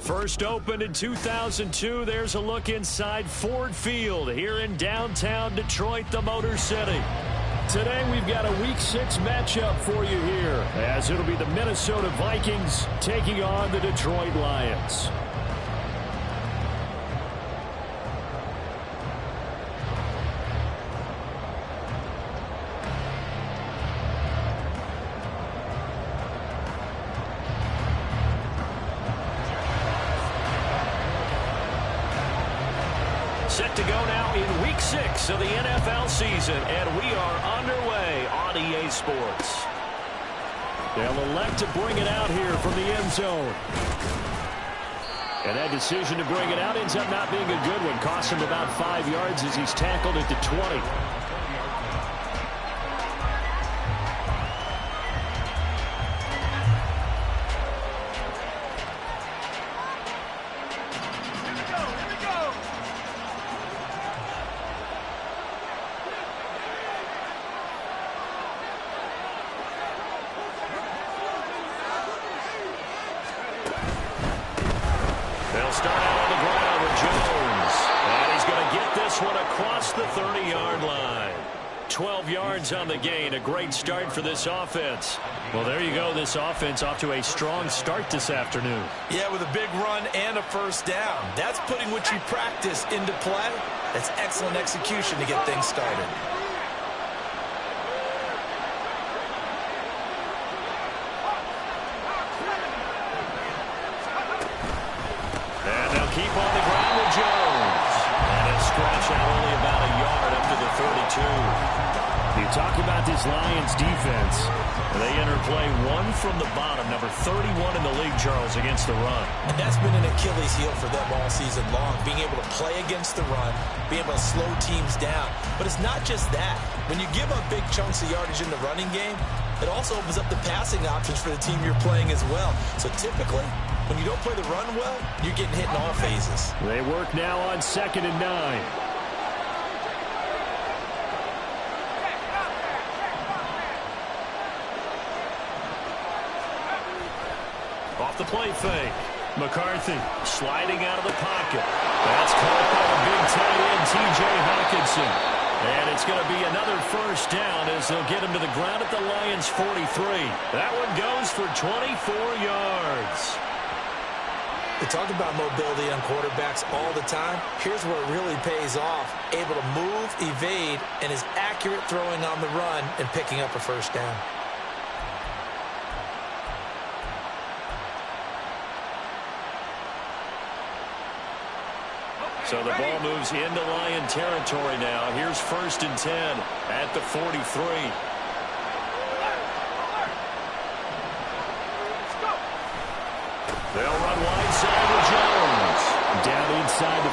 First opened in 2002, there's a look inside Ford Field here in downtown Detroit, the Motor City. Today we've got a Week 6 matchup for you here, as it'll be the Minnesota Vikings taking on the Detroit Lions. Set to go now in Week 6 of the NFL season, and we are underway on EA Sports. They'll elect to bring it out here from the end zone. And that decision to bring it out ends up not being a good one. Costs him about 5 yards as he's tackled at the 20. They'll start out on the ground with Jones. And he's going to get this one across the 30-yard line. 12 yards on the gain. A great start for this offense. Well, there you go. This offense off to a strong start this afternoon. Yeah, with a big run and a first down. That's putting what you practice into play. That's excellent execution to get things started. Keep on the ground with Jones. And he'll stretch out only about a yard up to the 32. You talk about this Lions defense. They enter play one from the bottom, number 31 in the league, Charles, against the run. And that's been an Achilles heel for them all season long, being able to play against the run, being able to slow teams down. But it's not just that. When you give up big chunks of yardage in the running game, it also opens up the passing options for the team you're playing as well. So typically, when you don't play the run well, you're getting hit in all phases. They work now on 2nd and 9. Off the play fake. McCarthy sliding out of the pocket. That's caught by the big tight end, T.J. Hawkinson. And it's going to be another first down as they'll get him to the ground at the Lions' 43. That one goes for 24 yards. We talk about mobility on quarterbacks all the time. Here's where it really pays off. Able to move, evade, and is accurate throwing on the run and picking up a first down. So the ball moves into Lion territory now. Here's 1st and 10 at the 43. They'll run wide side with Jones. Down inside the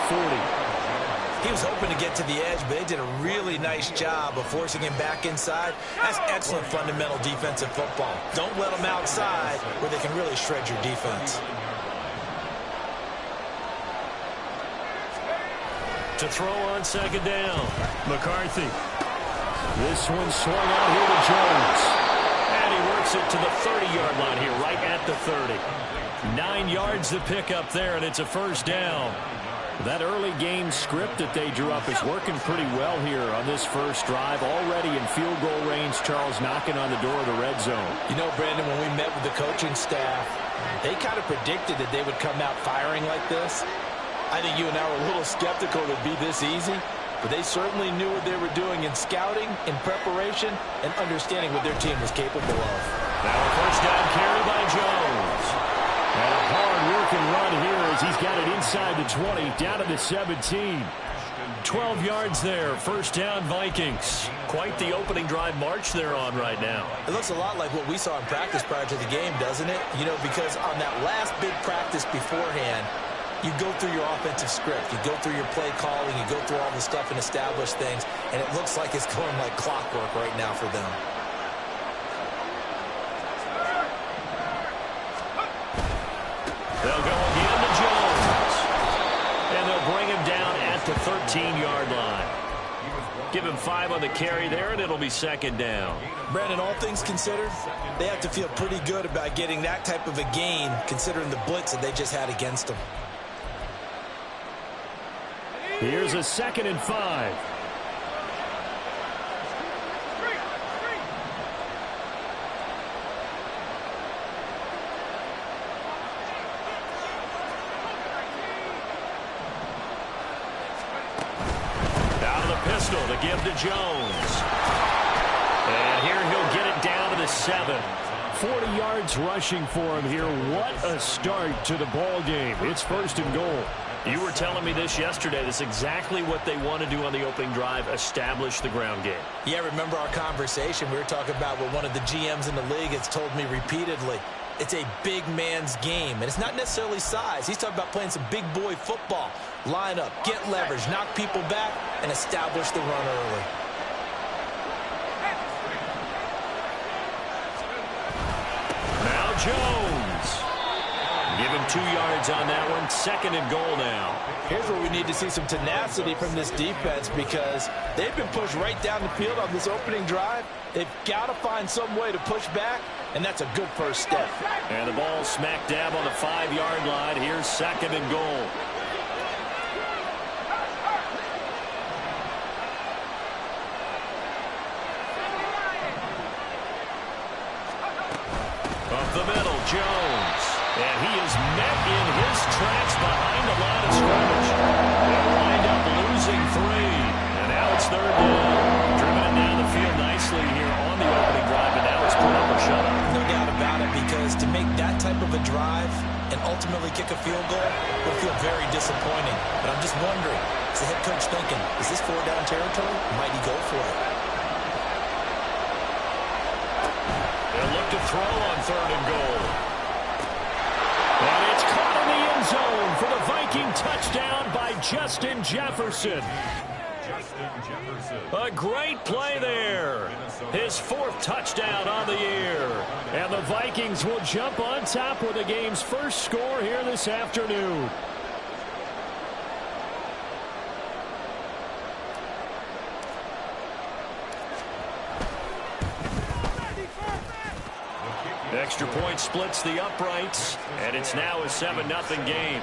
40. He was hoping to get to the edge, but they did a really nice job of forcing him back inside. That's excellent fundamental defensive football. Don't let them outside where they can really shred your defense. To throw on 2nd down. McCarthy. This one swung out here to Jones. And he works it to the 30-yard line here, right at the 30. 9 yards to pick up there, and it's a first down. That early game script that they drew up is working pretty well here on this first drive. Already in field goal range, Charles knocking on the door of the red zone. You know, Brandon, when we met with the coaching staff, they kind of predicted that they would come out firing like this. I think you and I were a little skeptical it would be this easy, but they certainly knew what they were doing in scouting, in preparation, and understanding what their team was capable of. Now a first down carry by Jones. And a hard-working run here as he's got it inside the 20, down to the 17. 12 yards there, first down Vikings. Quite the opening drive march they're on right now. It looks a lot like what we saw in practice prior to the game, doesn't it? You know, because on that last big practice beforehand, you go through your offensive script, you go through your play calling, you go through all the stuff and establish things, and it looks like it's going like clockwork right now for them. They'll go again to Jones. And they'll bring him down at the 13-yard line. Give him 5 on the carry there, and it'll be second down. Brandon, all things considered, they have to feel pretty good about getting that type of a gain, considering the blitz that they just had against them. Here's a 2nd and 5. To give to Jones. And here he'll get it down to the 7. 40 yards rushing for him here. What a start to the ball game. It's 1st and goal. You were telling me this yesterday. That's exactly what they want to do on the opening drive, establish the ground game. Yeah, remember our conversation. We were talking about what one of the GMs in the league has told me repeatedly. It's a big man's game, and it's not necessarily size. He's talking about playing some big boy football. Line up, get leverage, knock people back, and establish the run early. Now Jones. Give him 2 yards on that one. 2nd and goal now. Here's where we need to see some tenacity from this defense because they've been pushed right down the field on this opening drive. They've got to find some way to push back, and that's a good first step. And the ball smack dab on the 5-yard line. Here's 2nd and goal. Up the middle, Jones. And he is met in his tracks behind the line of scrimmage. They'll wind up losing 3. And now it's 3rd down. Driven it down the field nicely here on the opening drive, and now it's put up or shut up. No doubt about it, because to make that type of a drive and ultimately kick a field goal would feel very disappointing. But I'm just wondering, is the head coach thinking, is this 4-down territory? Might he go for it? They'll look to throw on 3rd and goal. And it's caught in the end zone for the Viking touchdown by Justin Jefferson. A great play there. His 4th touchdown on the year. And the Vikings will jump on top with the game's first score here this afternoon. Extra point splits the uprights, and it's now a 7-0 game.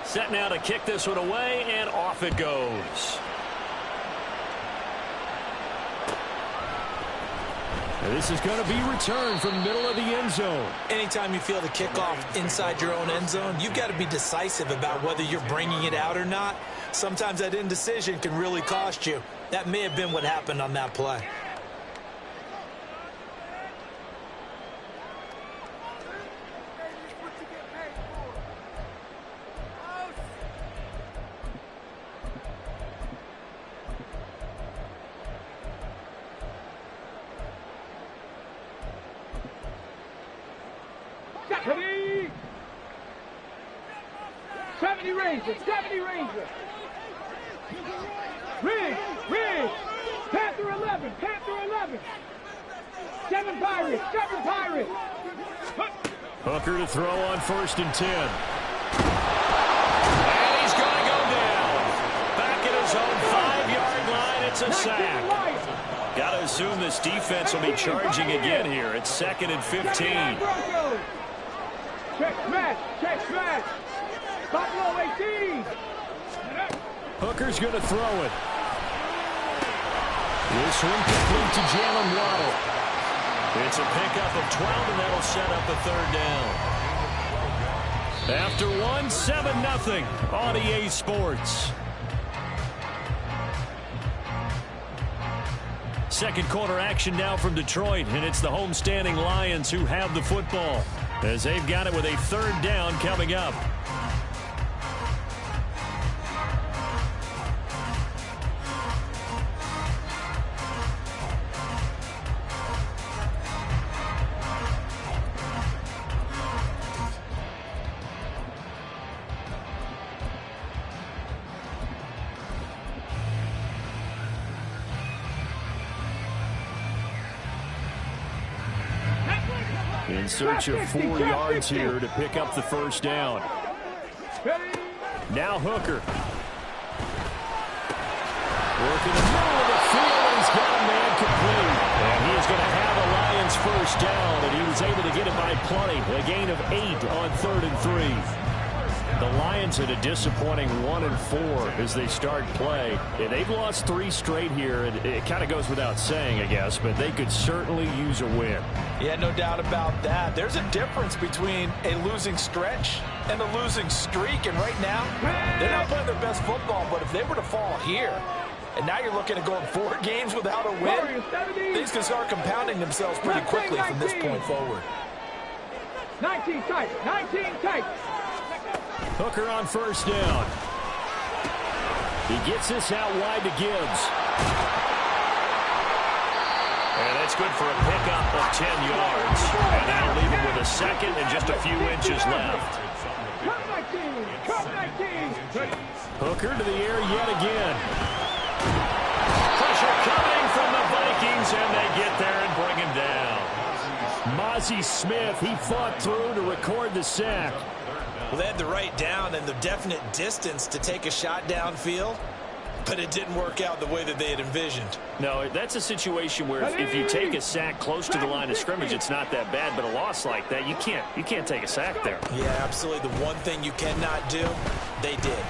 Set now to kick this one away, and off it goes. This is going to be returned from the middle of the end zone. Anytime you feel the kickoff inside your own end zone, you've got to be decisive about whether you're bringing it out or not. Sometimes that indecision can really cost you. That may have been what happened on that play. Deputy! 70 Ranger, 70 Ranger. Rig, Panther 11, Panther 11. 7 Pirates, 7 Pirates. Hooker to throw on 1st and 10. And he's going to go down. Back at his own 5-yard line, it's a sack. Got to assume this defense will be charging again here. It's 2nd and 15. Check smash. Buffalo 18. Hooker's going to throw it. This one complete to Jalen Waddle. It's a pickup of 12, and that'll set up a 3rd down. After 7-0 on EA Sports. Second quarter action now from Detroit, and it's the homestanding Lions who have the football as they've got it with a 3rd down coming up. in search of 4 yards here to pick up the first down. Now Hooker. Working the middle of the field, and he's got a man complete. And he is going to have a Lions first down, and he was able to get it by plenty. A gain of 8 on 3rd and 3. The Lions at a disappointing 1-4 as they start play. Yeah, they've lost 3 straight here. It kind of goes without saying, I guess, but they could certainly use a win. Yeah, no doubt about that. There's a difference between a losing stretch and a losing streak, and right now, they're not playing their best football, but if they were to fall here, and now you're looking at going 4 games without a win, things can start compounding themselves pretty quickly from this point forward. 19 tight, 19 tight. Hooker on first down. He gets this out wide to Gibbs. And that's good for a pickup of 10 yards. And that'll leave him with a second and just a few inches left. Hooker to the air yet again. Pressure coming from the Vikings, and they get there and bring him down. Mozzie Smith, he fought through to record the sack. Well, they had the right down and the definite distance to take a shot downfield, but it didn't work out the way that they had envisioned. No, that's a situation where if you take a sack close to the line of scrimmage, it's not that bad, but a loss like that, you can't take a sack there. Yeah, absolutely. The one thing you cannot do, they did.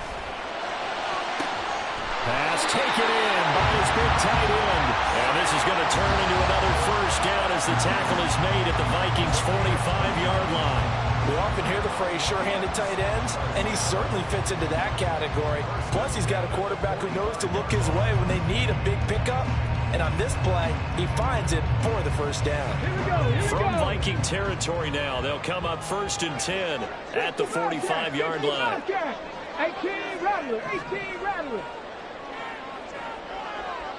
Pass taken in by his big tight end. And this is going to turn into another first down as the tackle is made at the Vikings' 45-yard line. We often hear the phrase sure-handed tight ends, and he certainly fits into that category. Plus, he's got a quarterback who knows to look his way when they need a big pickup. And on this play, he finds it for the first down. From Viking territory now, they'll come up 1st and 10 at the 45-yard line. 18 Rattler, 18 Rattler.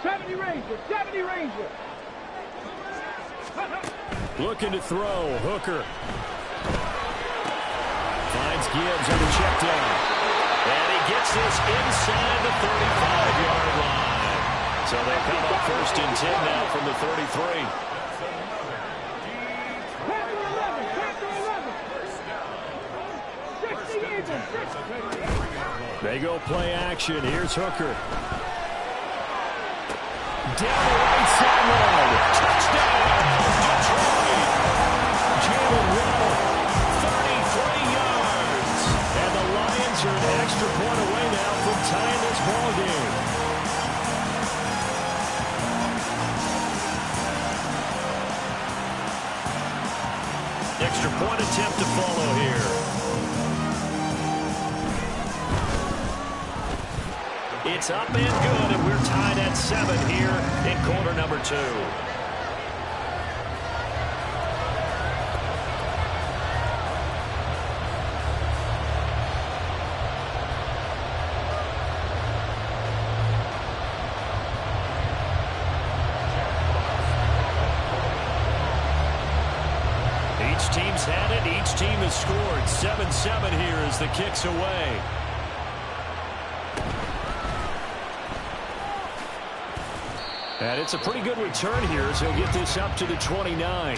70 Ranger, 70 Ranger. Looking to throw, Hooker. Finds Gibbs on the check down. And he gets this inside the 35-yard line. So they come up 1st and 10 now from the 33. They go play action. Here's Hooker. Down the right sideline. Touchdown, Detroit. Jalen Waddle, 33 yards. And the Lions are an extra point away now from tying this ball game. Extra point attempt to follow here. It's up and good, and we're tied at 7 here in quarter number 2. Each team's had it. Each team has scored. 7-7 here as the kick's away. And it's a pretty good return here as he'll get this up to the 29.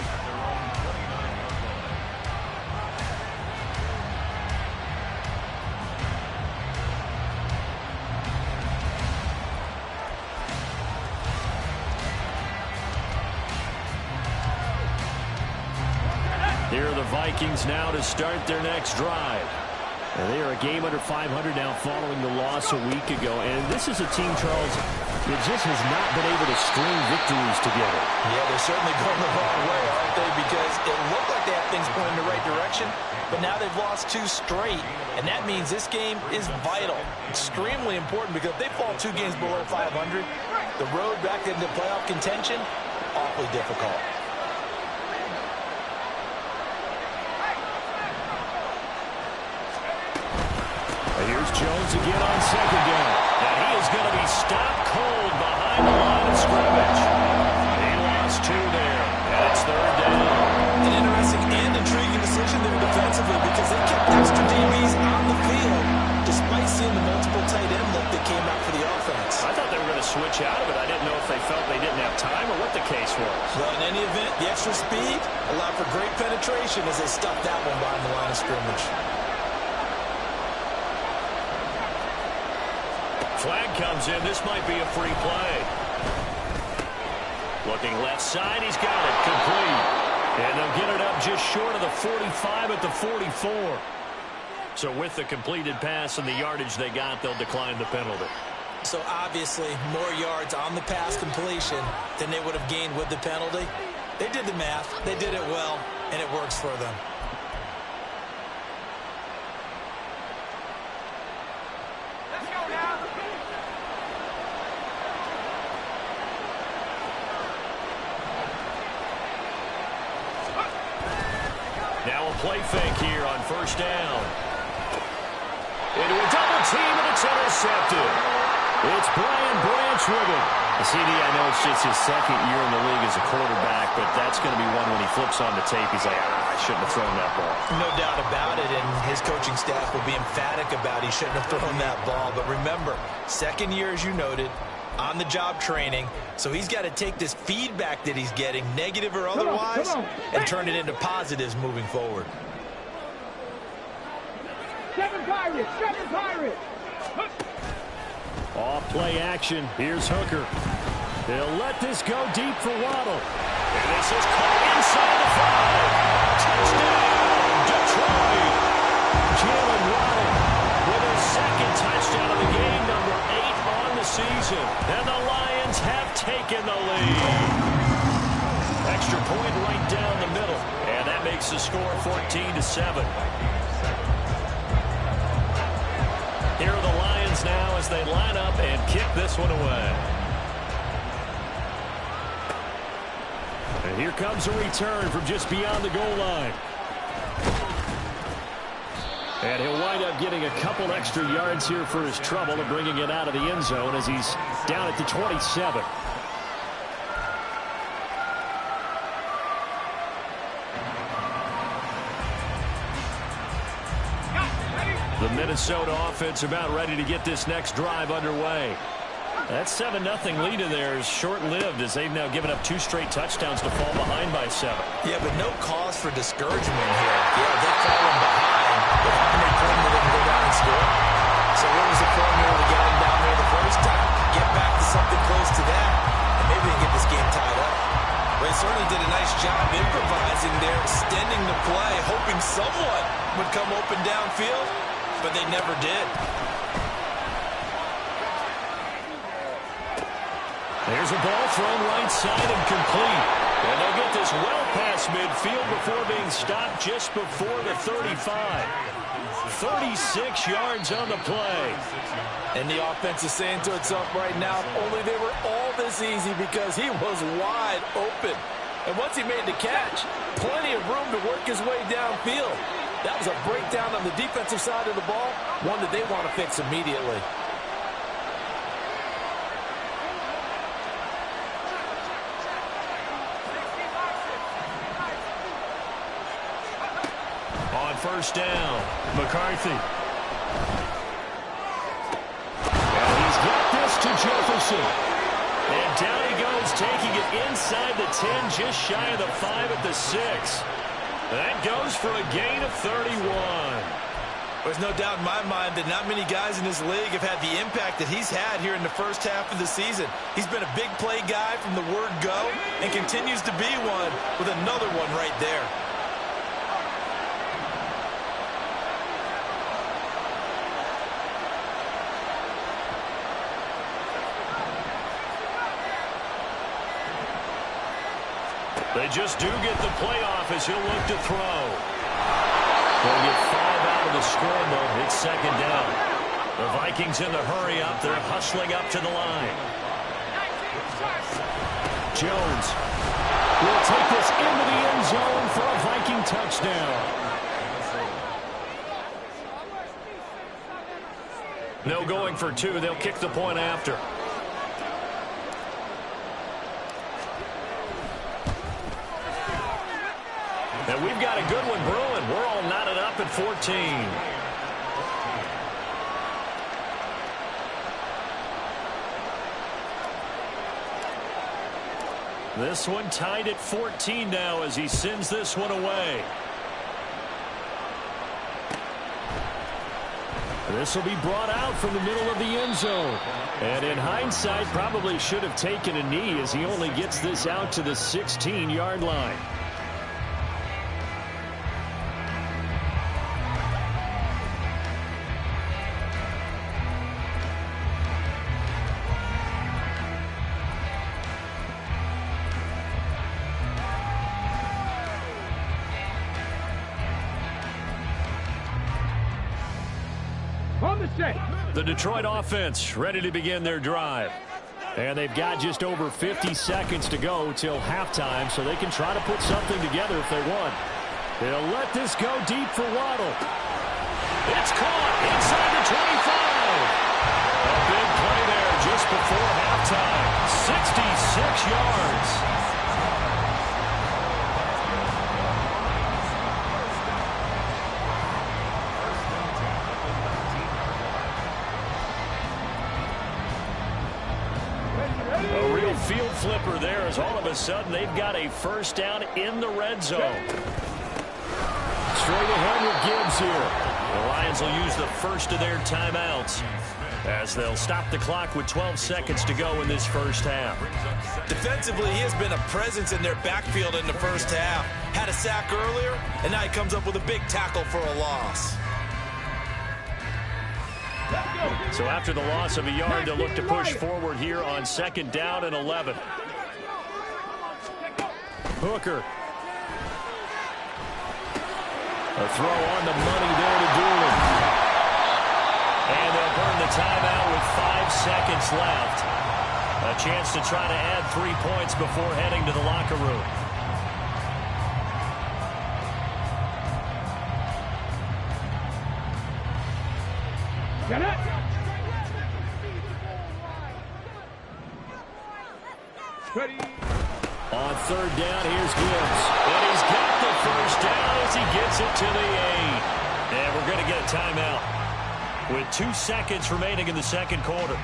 Here are the Vikings now to start their next drive. And they are a game under 500 now following the loss a week ago. And this is a team, Charles, that just has not been able to string victories together. Yeah, they're certainly going the wrong way, aren't they? Because it looked like they had things going in the right direction, but now they've lost 2 straight. And that means this game is vital, extremely important, because if they fall 2 games below 500, the road back into playoff contention, awfully difficult. Here's Jones again on second down. And he is going to be stopped cold behind the line of scrimmage. He lost 2 there, and it's 3rd down. An interesting and intriguing decision there defensively because they kept extra DBs on the field despite seeing the multiple tight end look that came out for the offense. I thought they were going to switch out of it. I didn't know if they felt they didn't have time or what the case was. Well, in any event, the extra speed allowed for great penetration as they stuffed that one behind the line of scrimmage. Flag comes in. This might be a free play. Looking left side. He's got it. Complete. And they'll get it up just short of the 45 at the 44. So with the completed pass and the yardage they got, they'll decline the penalty. So obviously, more yards on the pass completion than they would have gained with the penalty. They did the math. They did it well, and it works for them. Let's go now. Now a play fake here on first down. Into a double team, and it's intercepted. It's Brian Branch with it. CD, I know it's just his second year in the league as a quarterback, but that's going to be one when he flips on the tape, he's like, I shouldn't have thrown that ball. No doubt about it, and his coaching staff will be emphatic about he shouldn't have thrown that ball. But remember, second year, as you noted, on-the-job training, so he's got to take this feedback that he's getting, negative or otherwise, and turn it into positives moving forward. Seven Pirates, seven Pirates. Off play action. Here's Hooker. They'll let this go deep for Waddle. And this is caught inside the 5. Touchdown, Detroit. Jalen Waddle with his second touchdown of the game, number 8 on the season. And the Lions have taken the lead. Extra point right down the middle. And that makes the score 14-7. Here are the Lions now as they line up and kick this one away. And here comes a return from just beyond the goal line. And he'll wind up getting a couple extra yards here for his trouble and bringing it out of the end zone as he's down at the 27. The Minnesota offense about ready to get this next drive underway. That 7-0 lead in there is short-lived as they've now given up 2 straight touchdowns to fall behind by 7. Yeah, but no cause for discouragement here. Yeah, they've fallen behind, but how many points they can go down and score? So what was the formula to get them down there the first time? Get back to something close to that, and maybe they can get this game tied up. Well, they certainly did a nice job improvising there, extending the play, hoping someone would come open downfield, but they never did. There's a ball thrown right side and complete. And they'll get this well past midfield before being stopped just before the 35. 36 yards on the play. And the offense is saying to itself right now, if only they were all this easy because he was wide open. And once he made the catch, plenty of room to work his way downfield. That was a breakdown on the defensive side of the ball, one that they want to fix immediately. On first down, McCarthy. And he's got this to Jefferson. And down he goes, taking it inside the 10, just shy of the 5 at the 6. That goes for a gain of 31. There's no doubt in my mind that not many guys in this league have had the impact that he's had here in the first half of the season. He's been a big play guy from the word go and continues to be one with another one right there. They just do get the playoff as he'll look to throw. They'll get 5 out of the scramble. It's second down. The Vikings in the hurry up. They're hustling up to the line. Jones will take this into the end zone for a Viking touchdown. No going for 2. They'll kick the point after. And we've got a good one brewing. We're all knotted up at 14. This one tied at 14 now as he sends this one away. This will be brought out from the middle of the end zone. And in hindsight, probably should have taken a knee as he only gets this out to the 16-yard line. The Detroit offense ready to begin their drive. And they've got just over 50 seconds to go till halftime, so they can try to put something together if they want. They'll let this go deep for Waddle. It's caught inside the 25. A big play there just before halftime. 66 yards. Field flipper there as all of a sudden they've got a first down in the red zone. Straight ahead with Gibbs here. The Lions will use the first of their timeouts as they'll stop the clock with 12 seconds to go in this first half. Defensively, he has been a presence in their backfield in the first half. Had a sack earlier, and now he comes up with a big tackle for a loss. So after the loss of a yard, they'll look to push forward here on 2nd down and 11. Hooker. A throw on the money there to Doolin. And they'll burn the timeout with 5 seconds left. A chance to try to add 3 points before heading to the locker room. Ready. On 3rd down, here's Gibbs. And he's got the first down as he gets it to the 8. And we're going to get a timeout with 2 seconds remaining in the second quarter.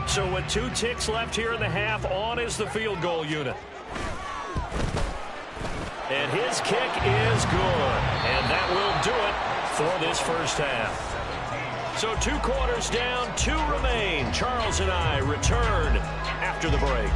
So with 2 ticks left here in the half, on is the field goal unit. And his kick is good. And that will do it for this first half. So 2 quarters down, 2 remain. Charles and I return after the break.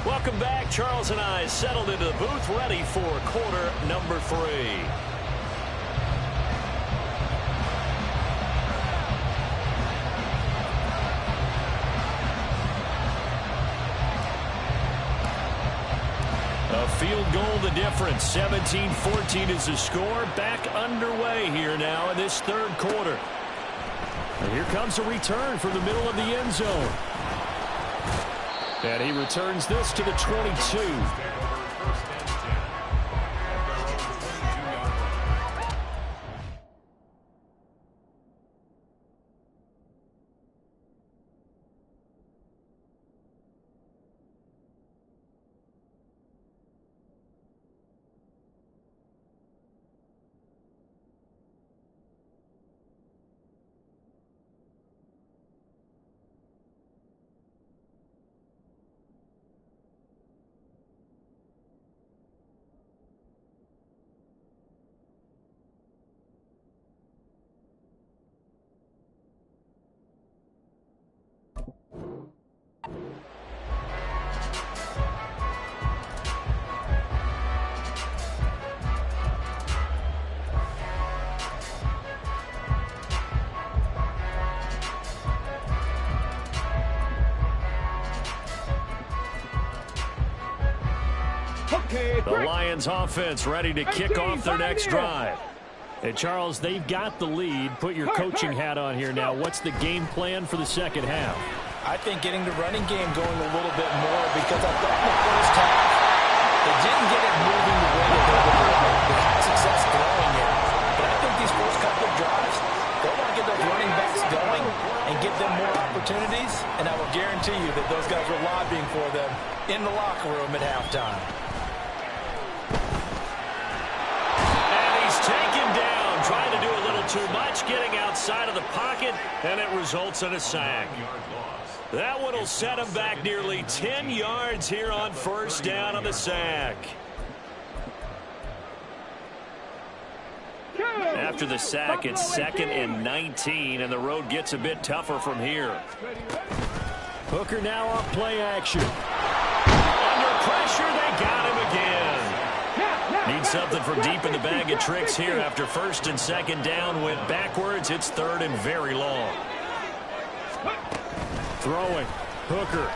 Welcome back. Charles and I settled into the booth, ready for quarter number 3. A field goal the difference. 17-14 is the score. Back underway here now in this 3rd quarter. And here comes a return from the middle of the end zone. And he returns this to the 22. The Lions offense ready to kick off their next drive. Hey, Charles, they've got the lead. Put your coaching hat on here now. What's the game plan for the second half? I think getting the running game going a little bit more, because I thought in the first half they didn't get it moving the way that they would like. They had success throwing it. But I think these first couple of drives, they want to get those running backs going and give them more opportunities. And I will guarantee you that those guys were lobbying for them in the locker room at halftime. Taken down, trying to do a little too much, getting outside of the pocket, and it results in a sack. That one will set him back nearly 10 yards here on first down on the sack. After the sack, it's 2nd and 19, and the road gets a bit tougher from here. Hooker now on play action. Under pressure, they got him again. Need something from deep in the bag of tricks here after 1st and 2nd down went backwards. It's 3rd and very long. Throwing. Hooker.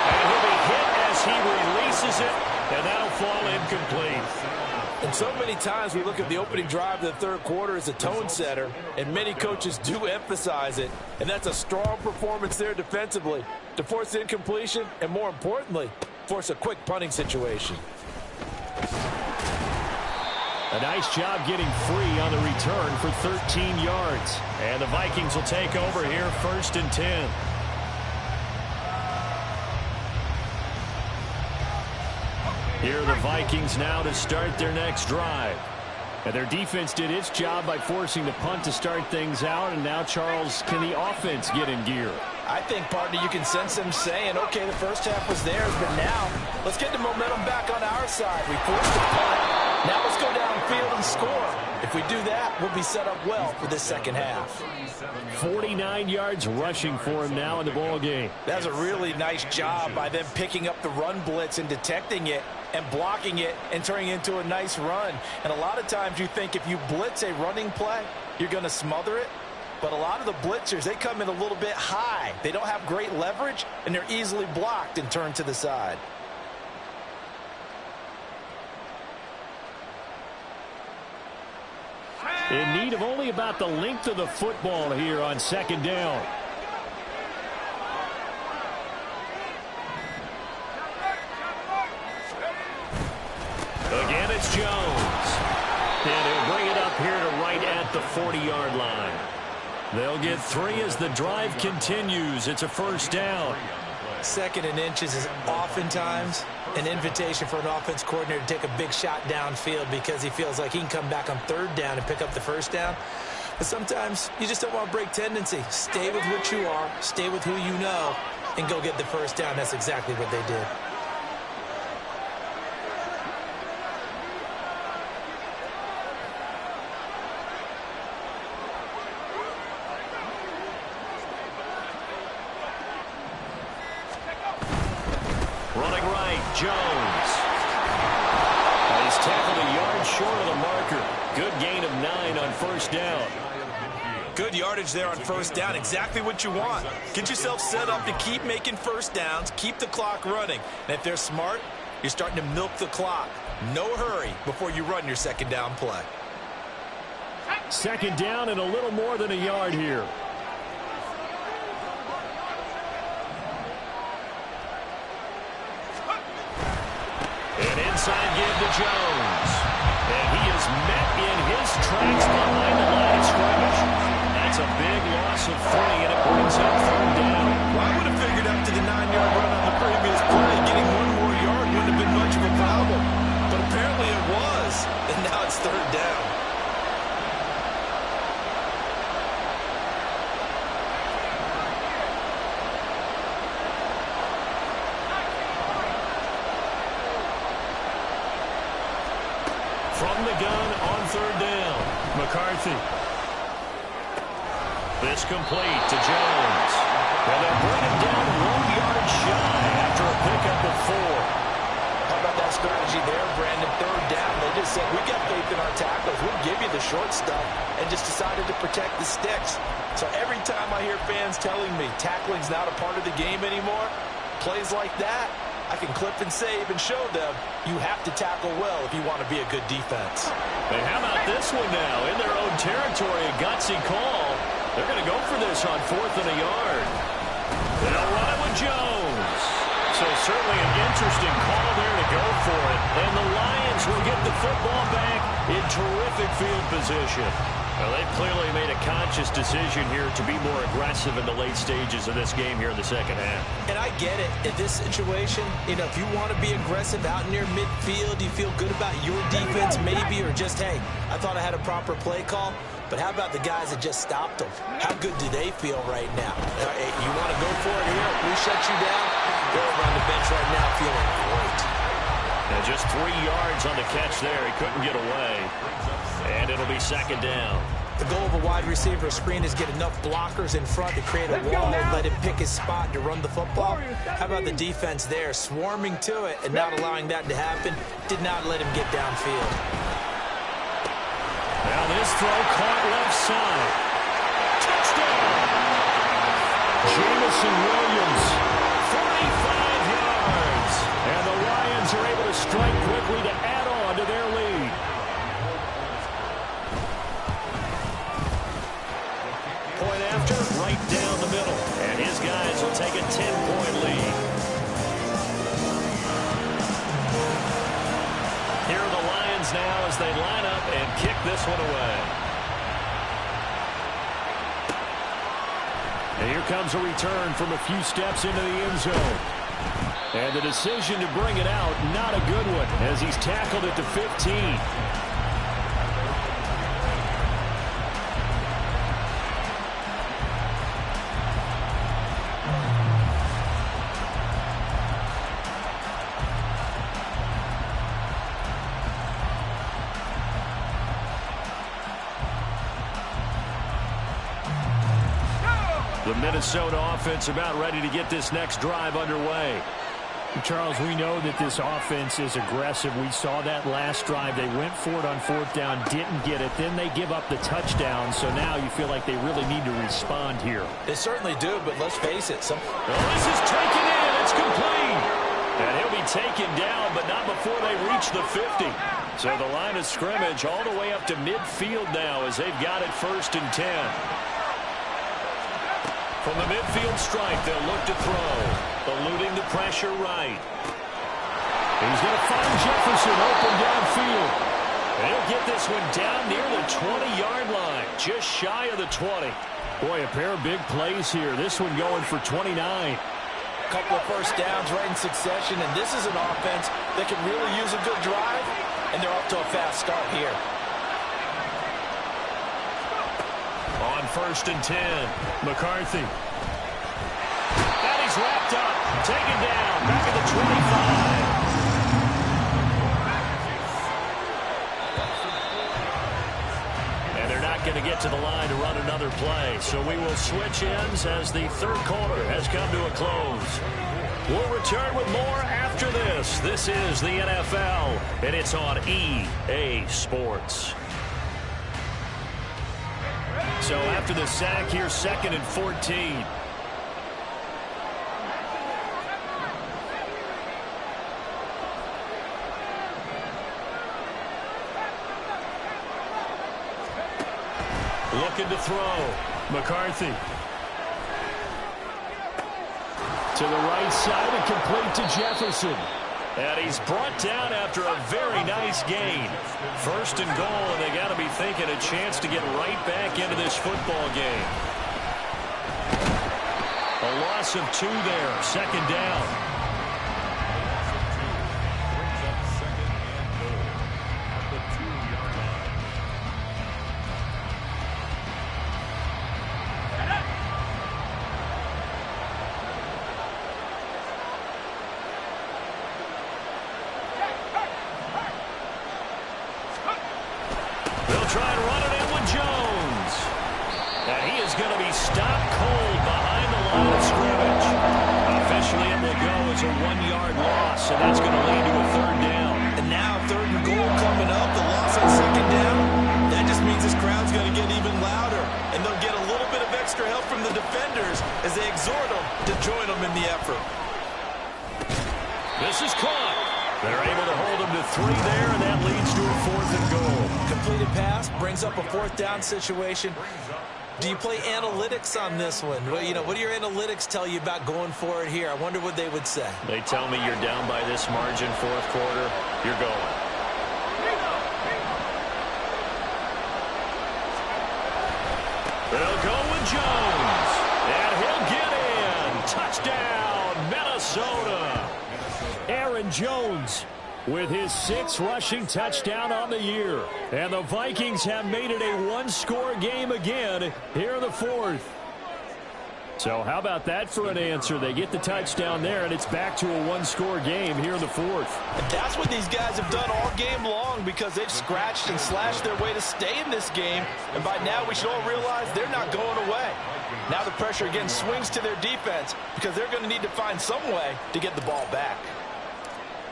And he'll be hit as he releases it, and that'll fall incomplete. And so many times we look at the opening drive of the third quarter as a tone setter, and many coaches do emphasize it. And that's a strong performance there defensively to force incompletion and, more importantly, force a quick punting situation. A nice job getting free on the return for 13 yards. And the Vikings will take over here 1st and 10. Here are the Vikings now to start their next drive. And their defense did its job by forcing the punt to start things out. And now, Charles, can the offense get in gear? I think, partner, you can sense them saying, okay, the first half was theirs, but now let's get the momentum back on our side. We forced the punt. Now let's go downfield and score. If we do that, we'll be set up well for this second half. 49 yards rushing for him now in the ball game. That's a really nice job by them picking up the run blitz and detecting it and blocking it and turning it into a nice run. And a lot of times you think if you blitz a running play, you're going to smother it. But a lot of the blitzers, they come in a little bit high. They don't have great leverage, and they're easily blocked and turned to the side. In need of only about the length of the football here on 2nd down. Again, it's Jones. And he'll bring it up here to right at the 40-yard line. They'll get 3 as the drive continues. It's a 1st down. 2nd and inches is oftentimes an invitation for an offense coordinator to take a big shot downfield because he feels like he can come back on 3rd down and pick up the 1st down. But sometimes you just don't want to break tendency. Stay with what you are, stay with who you know, and go get the 1st down. That's exactly what they did. Running right, Jones. He's tackled a yard short of the marker. Good gain of 9 on 1st down. Good yardage there on 1st down. Exactly what you want. Get yourself set up to keep making 1st downs, keep the clock running. And if they're smart, you're starting to milk the clock. No hurry before you run your 2nd down play. 2nd down and a little more than a yard here. Inside give to Jones. And he is met in his tracks behind the line of scrimmage. That's a big loss of 3, and it brings up 3rd down. Well, I would have figured after the 9-yard run on the previous play, getting 1 more yard wouldn't have been much of a problem. But apparently it was, and now it's 3rd down. From the gun on 3rd down, McCarthy. This complete to Jones. And they'll bring him down 1 yard shy after a pickup of 4. How about that strategy there, Brandon? 3rd down, they just said, we got faith in our tackles. We'll give you the short stuff, and just decided to protect the sticks. So every time I hear fans telling me tackling's not a part of the game anymore, plays like that, I can clip and save and show them you have to tackle well if you want to be a good defense. And how about this one now? In their own territory, a gutsy call. They're going to go for this on 4th and a yard. They'll run it with Jones. So certainly an interesting call there to go for it. And the Lions will get the football back in terrific field position. Well, they've clearly made a conscious decision here to be more aggressive in the late stages of this game here in the second half. And I get it. In this situation, if you want to be aggressive out near midfield, you feel good about your defense maybe, or just, hey, I thought I had a proper play call. But how about the guys that just stopped them? How good do they feel right now? Hey, you want to go for it here? We shut you down? They're over on the bench right now feeling great. And just 3 yards on the catch there. He couldn't get away. And it'll be second down. The goal of a wide receiver screen is get enough blockers in front to create a wall and let him pick his spot to run the football. How about the defense there, swarming to it and not allowing that to happen? Did not let him get downfield. Now this throw caught left side. Touchdown! Jamison Williams, 45 yards. And the Lions are able to strike quickly to add on to their lead. Point after, right down the middle. And his guys will take a 10-point lead. Here are the Lions now as they line up and kick this one away. And here comes a return from a few steps into the end zone. And the decision to bring it out, not a good one, as he's tackled at the 15. The Minnesota offense about ready to get this next drive underway. Charles, we know that this offense is aggressive. We saw that last drive. They went for it on 4th down, didn't get it. Then they give up the touchdown. So now you feel like they really need to respond here. They certainly do, but let's face it. This is taken in. It's complete. And he'll be taken down, but not before they reach the 50. So the line of scrimmage all the way up to midfield now as they've got it 1st and 10. From the midfield stripe, they'll look to throw. Eluding the pressure right. He's going to find Jefferson open downfield. And he'll get this one down near the 20-yard line, just shy of the 20. Boy, a pair of big plays here. This one going for 29. A couple of first downs right in succession, and this is an offense that can really use a good drive, and they're off to a fast start here. On 1st and 10, McCarthy. And he's wrapped up, taken down, back at the 25. And they're not going to get to the line to run another play, so we will switch ends as the third quarter has come to a close. We'll return with more after this. This is the NFL, and it's on EA Sports. So after the sack here, 2nd and 14. Looking to throw. McCarthy. To the right side and complete to Jefferson. And he's brought down after a very nice gain. 1st and goal, and they got to be thinking a chance to get right back into this football game. A loss of 2 there, 2nd down. Try and run it in with Jones. And he is going to be stopped cold behind the line of scrimmage. Officially, it will go as a 1-yard loss, and that's going to lead to a 3rd down. And now 3rd and goal coming up, the loss on 2nd down. That just means this crowd's going to get even louder, and they'll get a little bit of extra help from the defenders as they exhort them to join them in the effort. This is caught. They're able to hold him to 3 there, and that leads to a 4th and goal. Completed pass brings up a 4th down situation. Do you play analytics on this one? Well, you know, what do your analytics tell you about going for it here? I wonder what they would say. They tell me you're down by this margin, 4th quarter. You're going. They'll go with Jones. And he'll get in. Touchdown, Minnesota. Aaron Jones with his 6th rushing touchdown on the year. And the Vikings have made it a one-score game again here in the 4th. So how about that for an answer? They get the touchdown there, and it's back to a one-score game here in the 4th. And that's what these guys have done all game long, because they've scratched and slashed their way to stay in this game. And by now we should all realize they're not going away. Now the pressure again swings to their defense, because they're going to need to find some way to get the ball back.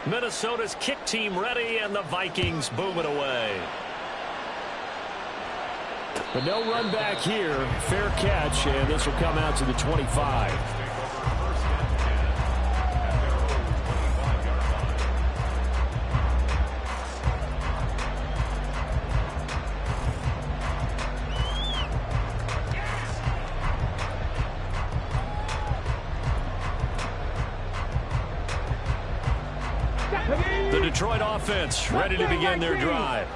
Minnesota's kick team ready, and the Vikings boom it away. But no run back here. Fair catch, and this will come out to the 25. The Detroit offense ready to begin their drive.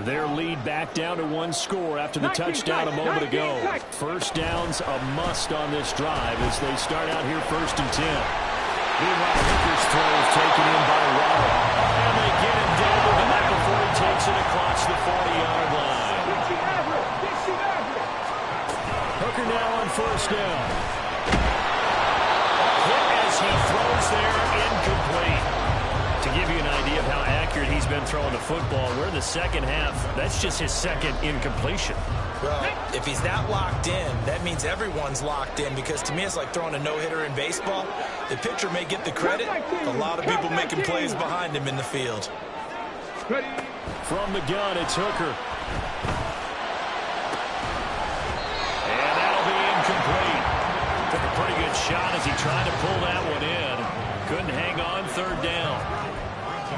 Their lead back down to 1 score after the touchdown a moment ago. First down's a must on this drive as they start out here 1st and 10. Meanwhile, Hooker's throw is taken in by Waddle. And they get him down to the net before he takes it across the 40-yard line. Hooker now on 1st down. Hit as he throws there, incomplete. To give you an idea of how accurate he's been throwing the football, we're in the 2nd half. That's just his 2nd incompletion. Well, if he's that locked in, that means everyone's locked in, because to me it's like throwing a no-hitter in baseball. The pitcher may get the credit. A lot of people making plays behind him in the field. From the gun, it's Hooker. And that'll be incomplete. Took a pretty good shot as he tried to pull that one in. Couldn't hang on 3rd down.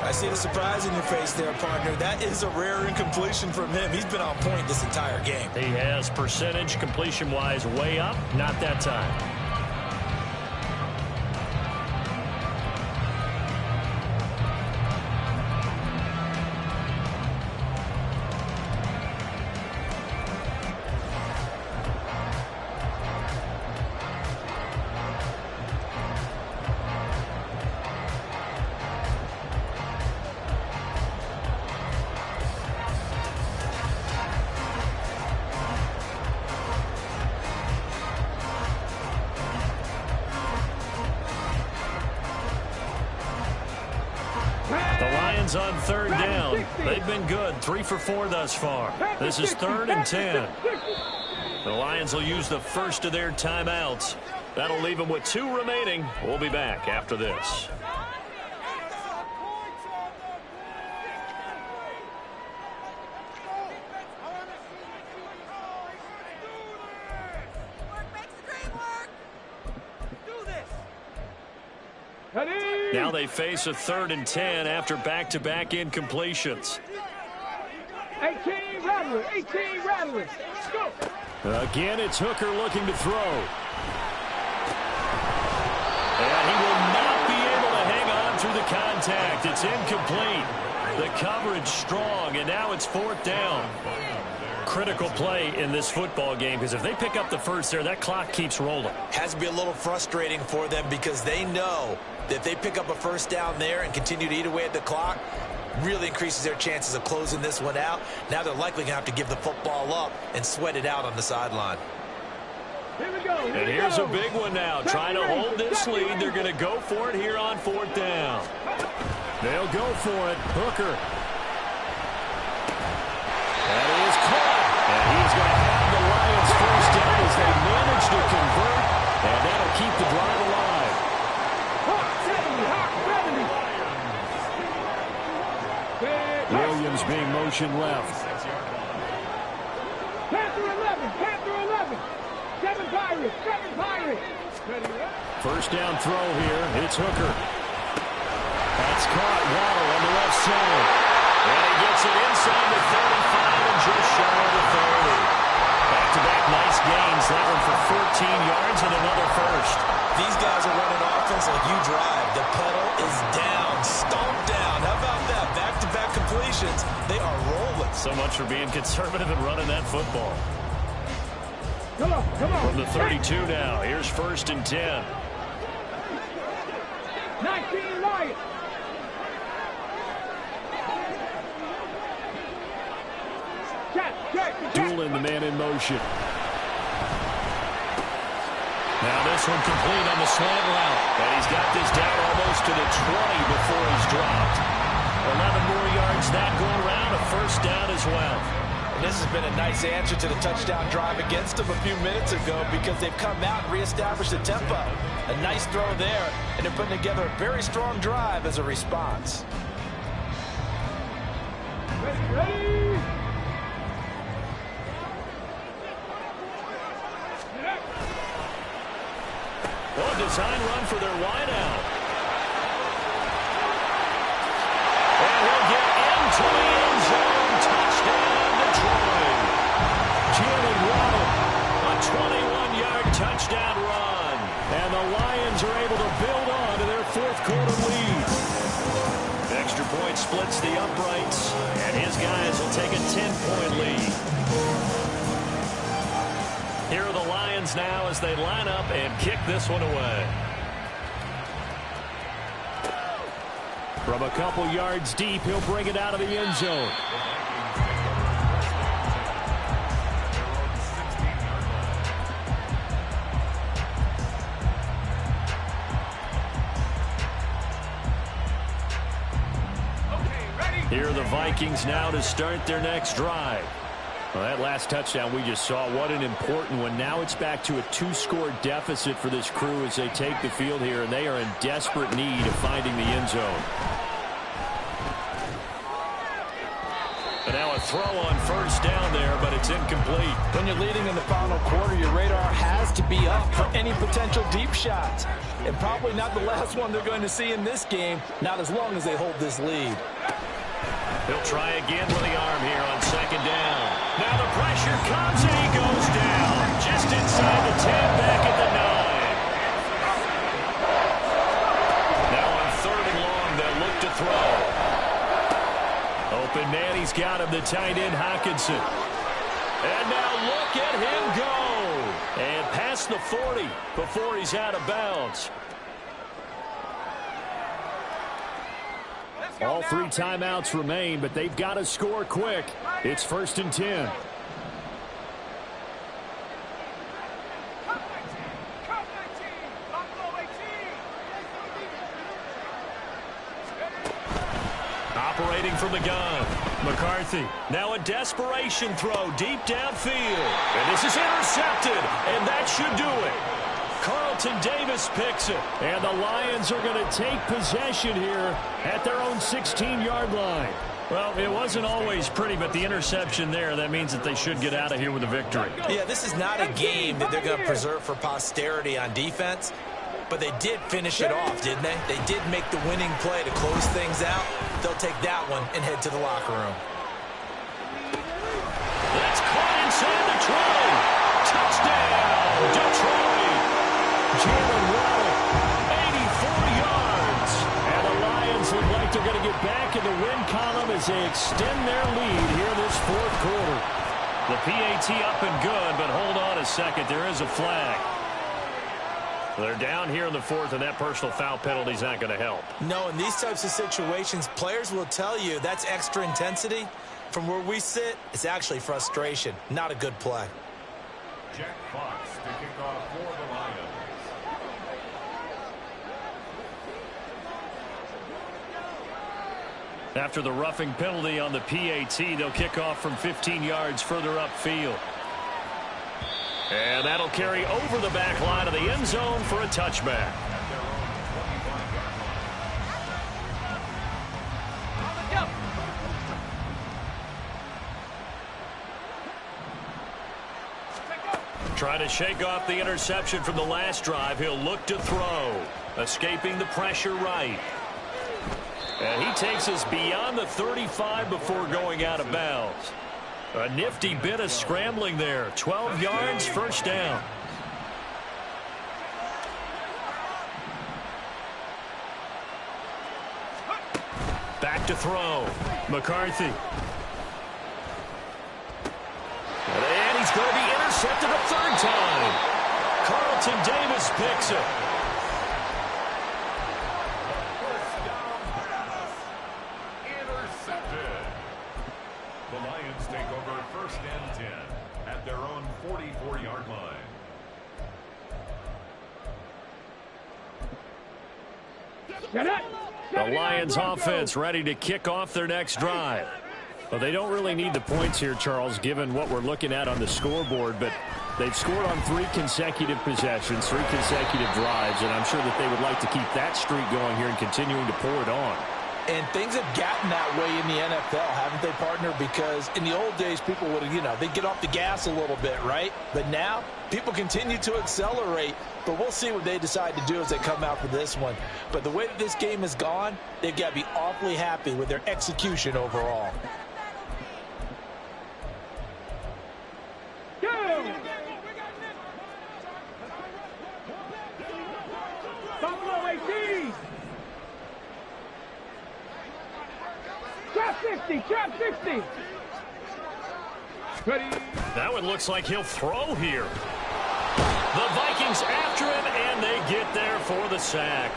I see the surprise in your face there, partner. That is a rare incompletion from him. He's been on point this entire game. He has percentage completion-wise way up. Not that time. On 3rd down. They've been good. 3 for 4 thus far. This is 3rd and 10. The Lions will use the first of their timeouts. That'll leave them with 2 remaining. We'll be back after this. Now they face a 3rd and 10 after back-to-back incompletions. 18 Rattler, 18 Rattler. Let's go. Again, it's Hooker looking to throw. And he will not be able to hang on through the contact. It's incomplete. The coverage strong, and now it's 4th down. Critical play in this football game, because if they pick up the first there, that clock keeps rolling. Has to be a little frustrating for them, because they know that if they pick up a 1st down there and continue to eat away at the clock, really increases their chances of closing this one out. Now they're likely going to have to give the football up and sweat it out on the sideline. Here we go. And here's a big one now. Trying to hold this lead. They're going to go for it here on 4th down. They'll go for it. Hooker. That is caught. And he's going to have the Lions 1st down as they manage to convert. And that'll keep the drive alive. Williams being motion left. Panther 11, Panther 11. 7 Pirates, 7 Pirates. 1st down throw here. It's Hooker. guys are running offense like you drive, the pedal is down, stomped down. How about that? Back-to-back completions. They are rolling. So much for being conservative and running that football. Come on, come on. From the 32 now, here's 1st and 10. 19 Lions. Dueling the man in motion. Now this one complete on the slant route. And he's got this down almost to the 20 before he's dropped. 11 more yards that going around, a 1st down as well. And this has been a nice answer to the touchdown drive against them a few minutes ago because they've come out and reestablished the tempo. A nice throw there, and they're putting together a very strong drive as a response. Ready. One design run for their wideout. And he'll get into the end zone. Touchdown, Detroit. Jalen Waddle, a 21-yard touchdown run. And the Lions are able to build on to their 4th quarter lead. Extra point splits the uprights, and his guys will take a 10-point lead. Here are the Lions now as they line up and kick this one away. From a couple yards deep, he'll bring it out of the end zone. Here are the Vikings now to start their next drive. Well, that last touchdown we just saw, what an important one. Now it's back to a 2-score deficit for this crew as they take the field here, and they are in desperate need of finding the end zone. And now a throw on 1st down there, but it's incomplete. When you're leading in the final quarter, your radar has to be up for any potential deep shots. And probably not the last one they're going to see in this game, not as long as they hold this lead. He'll try again with the arm here on 2nd down. Now the pressure comes and he goes down. Just inside the 10, back at the 9. Now on 3rd and long, they'll look to throw. Open man, he's got him, the tight end Hockenson. And now look at him go. And past the 40 before he's out of bounds. All 3 timeouts remain, but they've got to score quick. It's 1st and 10. Operating from the gun. McCarthy. Now a desperation throw deep downfield. And this is intercepted. And that should do it. Carlton Davis picks it. And the Lions are going to take possession here at their own 16-yard line. Well, it wasn't always pretty, but the interception there, that means that they should get out of here with a victory. Yeah, this is not a game that they're going to preserve for posterity on defense, but they did finish it off, didn't they? They did make the winning play to close things out. They'll take that one and head to the locker room. That's caught inside the 20. Touchdown, Detroit. Jalen Waddle, 84 yards. And the Lions look like they're going to get back in the win column as they extend their lead here this 4th quarter. The PAT up and good, but hold on a second. There is a flag. They're down here in the 4th, and that personal foul penalty is not going to help. No, in these types of situations, players will tell you that's extra intensity. From where we sit, it's actually frustration. Not a good play. Jack Fox to kick off for the Lions. After the roughing penalty on the PAT, they'll kick off from 15 yards further upfield. And that'll carry over the back line of the end zone for a touchback. Trying to shake off the interception from the last drive. He'll look to throw. Escaping the pressure right. And he takes us beyond the 35 before going out of bounds. A nifty bit of scrambling there. 12 yards, 1st down. Back to throw. McCarthy. And he's going to be intercepted a third time. Carlton Davis picks it. Intercepted. The Lions take over 1st and 10 at their own 44-yard line. The Lions offense ready to kick off their next drive. Well, they don't really need the points here, Charles, given what we're looking at on the scoreboard, but they've scored on 3 consecutive possessions, 3 consecutive drives, and I'm sure that they would like to keep that streak going here and continuing to pour it on. And things have gotten that way in the NFL, haven't they, partner? Because in the old days, people would have, they'd get off the gas a little bit, right? But now, people continue to accelerate, but we'll see what they decide to do as they come out for this one. But the way that this game has gone, they've got to be awfully happy with their execution overall. Buffalo 18. Trap 60, trap 60. Ready. That one looks like he'll throw here. The Vikings after him, and they get there for the sack.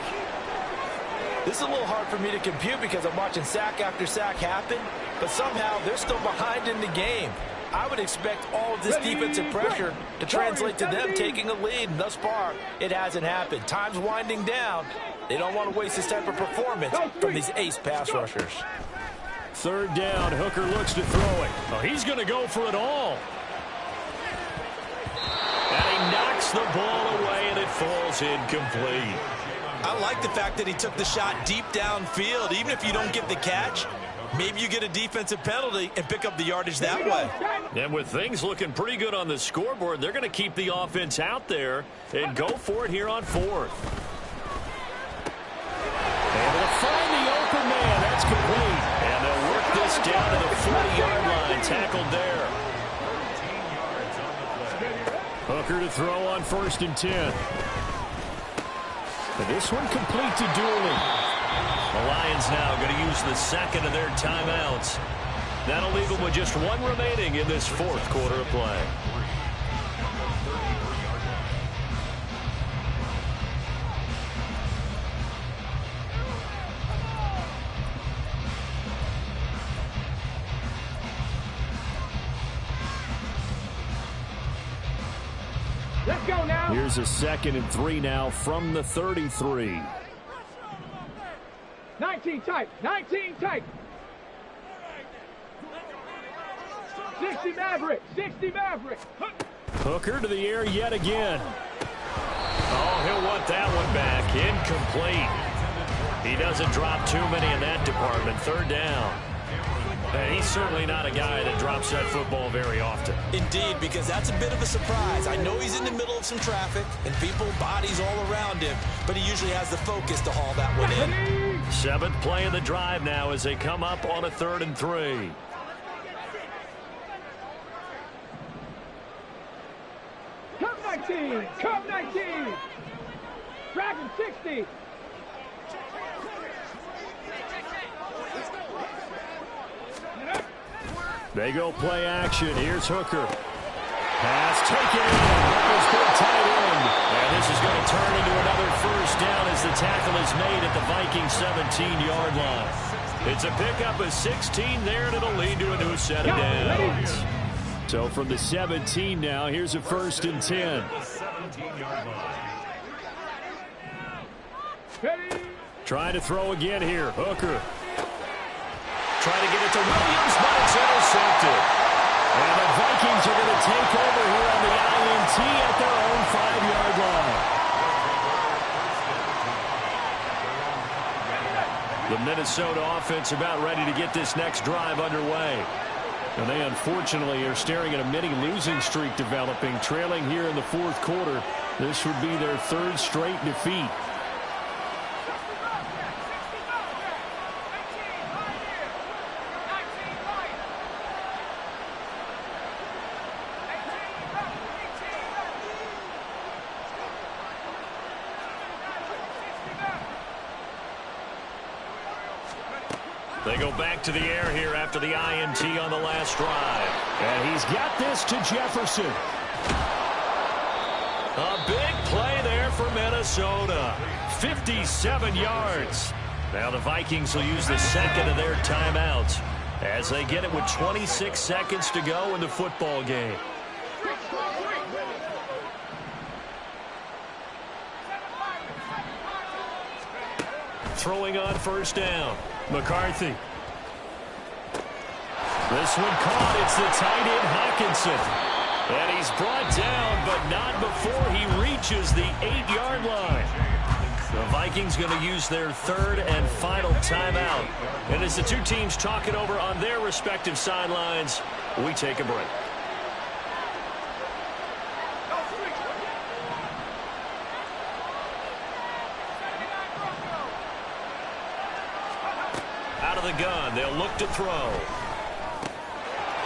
This is a little hard for me to compute because I'm watching sack after sack happen, but somehow they're still behind in the game. I would expect all of this defensive pressure to translate to them taking a lead, and thus far, it hasn't happened. Time's winding down. They don't want to waste this type of performance from these ace pass rushers. 3rd down, Hooker looks to throw it. Oh, he's going to go for it all. And he knocks the ball away, and it falls incomplete. I like the fact that he took the shot deep downfield. Even if you don't get the catch, maybe you get a defensive penalty and pick up the yardage that way. And with things looking pretty good on the scoreboard, they're going to keep the offense out there and go for it here on 4th. Able to find the open man. That's complete. And they'll work this down to the 40-yard line. Tackled there. Hooker to throw on 1st and 10. But this one complete to Dooley. The Lions now going to use the second of their timeouts. That'll leave them with just 1 remaining in this 4th quarter of play. Let's go now. Here's a 2nd and 3 now from the 33. 19 tight, 19 tight. 60 Maverick, 60 Maverick. Hooker to the air yet again. Oh, he'll want that one back. Incomplete. He doesn't drop too many in that department. 3rd down. And he's certainly not a guy that drops that football very often. Indeed, because that's a bit of a surprise. I know he's in the middle of some traffic and people, bodies all around him, but he usually has the focus to haul that one in. 7th play of the drive now as they come up on a 3rd and 3. Come 19, come 19. Dragon 60. They go play action. Here's Hooker. Pass taken in. Hooker's good tight end. And this is going to turn into another 1st down as the tackle is made at the Vikings 17-yard line. It's a pickup of 16 there, and it'll lead to a new set of downs. So from the 17 now, here's a 1st and 10. Trying to throw again here. Hooker. Trying to get it to Williams, but it's intercepted. And the Vikings are going to take over here on the INT at their own 5-yard line. The Minnesota offense about ready to get this next drive underway. And they unfortunately are staring at a mini losing streak developing, trailing here in the 4th quarter. This would be their 3rd straight defeat. They go back to the air here after the INT on the last drive. And he's got this to Jefferson. A big play there for Minnesota. 57 yards. Now the Vikings will use the second of their timeouts as they get it with 26 seconds to go in the football game. Throwing on first down. McCarthy. This one caught. It's the tight end Hawkinson. And he's brought down, but not before he reaches the 8-yard line. The Vikings going to use their third and final timeout. And as the two teams talk it over on their respective sidelines, we take a break. Out of the gun, they'll look to throw.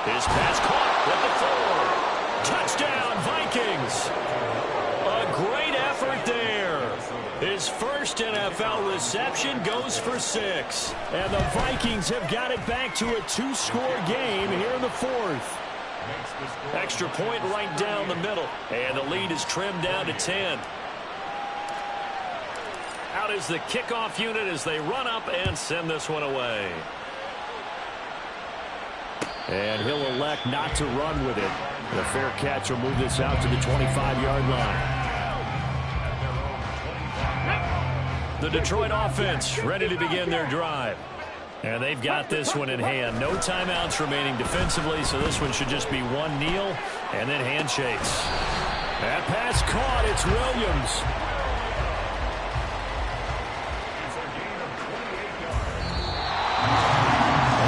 His pass caught at the 4. Touchdown, Vikings. A great effort there. His first NFL reception goes for 6. And the Vikings have got it back to a 2-score game here in the 4th. Extra point right down the middle. And the lead is trimmed down to 10. Out is the kickoff unit as they run up and send this one away. And he'll elect not to run with it. The fair catch will move this out to the 25-yard line. The Detroit offense ready to begin their drive. And they've got this one in hand. No timeouts remaining defensively, so this one should just be one kneel and then handshakes. That pass caught. It's Williams.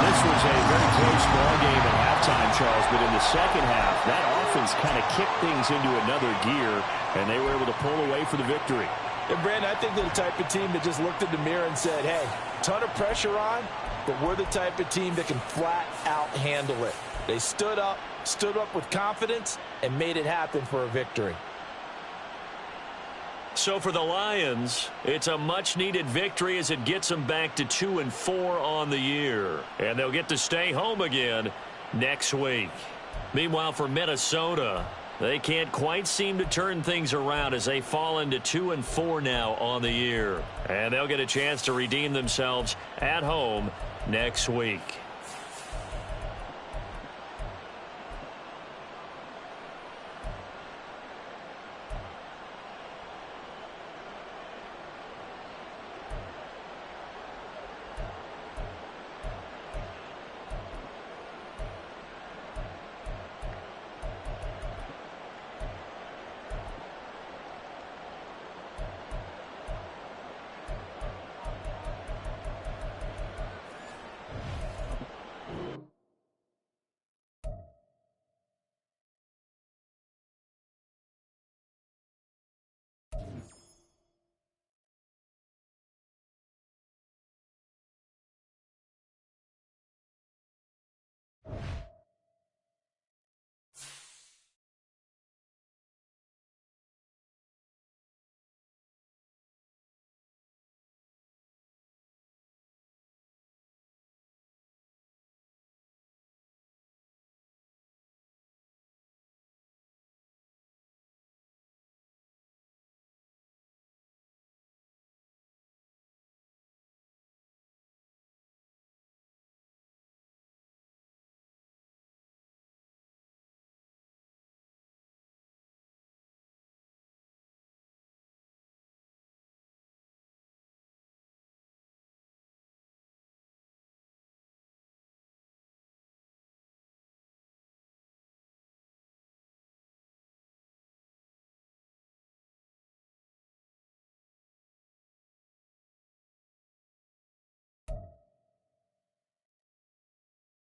This was a very close ball game at halftime, Charles, but in the second half, that offense kind of kicked things into another gear, and they were able to pull away for the victory. And Brandon, I think they're the type of team that just looked in the mirror and said, hey, ton of pressure on, but we're the type of team that can flat out handle it. They stood up with confidence, and made it happen for a victory. So for the Lions, it's a much-needed victory as it gets them back to 2-4 on the year. And they'll get to stay home again next week. Meanwhile, for Minnesota, they can't quite seem to turn things around as they fall into 2-4 now on the year. And they'll get a chance to redeem themselves at home next week.